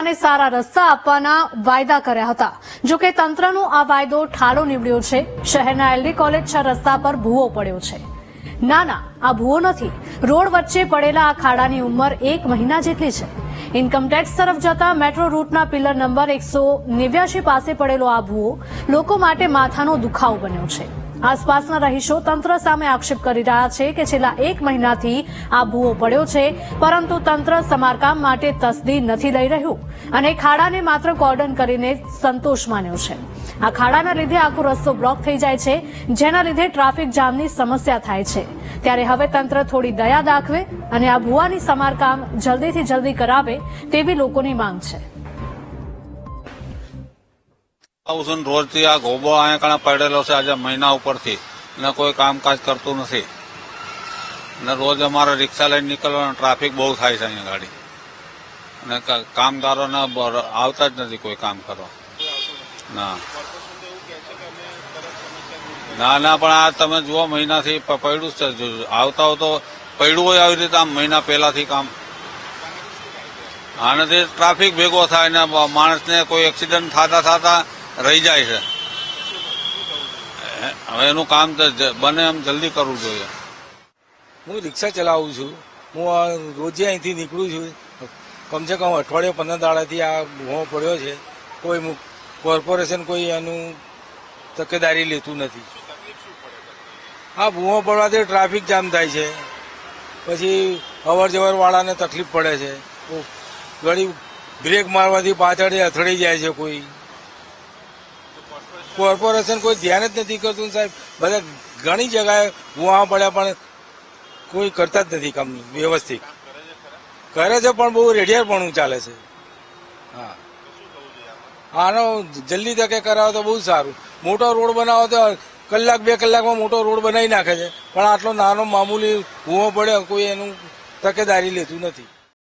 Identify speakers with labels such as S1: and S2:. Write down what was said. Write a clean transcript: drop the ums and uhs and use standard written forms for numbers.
S1: અને સારા રસ્તા આપવાના વાયદા કર્યા હતા. જોકે તંત્રનો આ વાયદો ઠાલો નીવડ્યો છે. શહેરના એલડી કોલેજ 6 રસ્તા પર ભૂવો પડ્યો છે. ના, આ ભૂવો નથી. રોડ વચ્ચે પડેલા આ ખાડાની ઉંમર 1 મહિના જેટલી છે. ઇન્કમટેક્સ તરફ જતા મેટ્રો રૂટના પિલર નંબર 189 પાસે પડેલો આ ભૂવો લોકો માટે માથાનો દુખાવો બન્યો છે. આસપાસના રહીશો તંત્ર સામે આક્ષેપ કરી રહ્યા છે કે છેલ્લા 1 મહિનાથી આ ભૂવો પડ્યો છે, પરંતુ તંત્ર સમારકામ માટે તસદી નથી લઈ રહ્યું અને ખાડાને માત્ર કોર્ડન કરીને સંતોષ માન્યો છે. આ ખાડાના લીધે આખો રસ્તો બ્લોક થઈ જાય છે, જેના લીધે ટ્રાફિક જામની સમસ્યા થાય છે. ત્યારે હવે તંત્ર થોડી દયા દાખવે અને આ ભૂવાની સમારકામ જલ્દીથી જલ્દી કરાવે તેવી લોકોની માંગ છે.
S2: રોજથી આ ગોબો અહીંયા કણા પડેલો છે આજે મહિના ઉપરથી અને કોઈ કામકાજ કરતું નથી. અને રોજ અમારે રિક્ષા લઈને નીકળવાનું ટ્રાફિક બહુ થાય છે અહીંયા ગાડી અને કામદારોને આવતા જ નથી કોઈ કામ કરવા. ના પણ આ તમે જુઓ મહિનાથી પડ્યું છે. આવતા હો તો પડ્યું હોય આવી રીતે આમ મહિના પહેલાથી કામ. આનાથી ટ્રાફિક ભેગો થાય ને માણસને કોઈ એક્સિડન્ટ થતા રહી જાય છે. હવે એનું કામ બને એમ જલ્દી કરવું જોઈએ.
S3: હું રિક્ષા ચલાવું છું. હું રોજે અહીંથી નીકળું છું. કમસે કમ અઠવાડિયે 15 દાડાથી આ ભૂવો પડ્યો છે. કોઈ કોર્પોરેશન કોઈ એનું તકેદારી લેતું નથી. આ ભૂવો પડવાથી ટ્રાફિક જામ થાય છે. પછી અવર જવર વાળાને તકલીફ પડે છે. ઘણી બ્રેક મારવાથી પાછળ અથડાઈ જાય છે. કોઈ કોર્પોરેશન કોઈ ધ્યાન જ નથી કરતું સાહેબ. બધા ઘણી જગ્યાએ ભૂવા પડ્યા પણ કોઈ કરતા જ નથી કામ વ્યવસ્થિત. કરે છે પણ બહુ રેડિયારપણું ચાલે છે. હા, આનો જલ્દી તકે કરાવો તો બહુ સારું. મોટો રોડ બનાવો તો કલાક 2 કલાકમાં મોટો રોડ બનાવી નાખે છે, પણ આટલો નાનો મામૂલી ભૂવો પડ્યો કોઈ એનું તકેદારી લેતું નથી.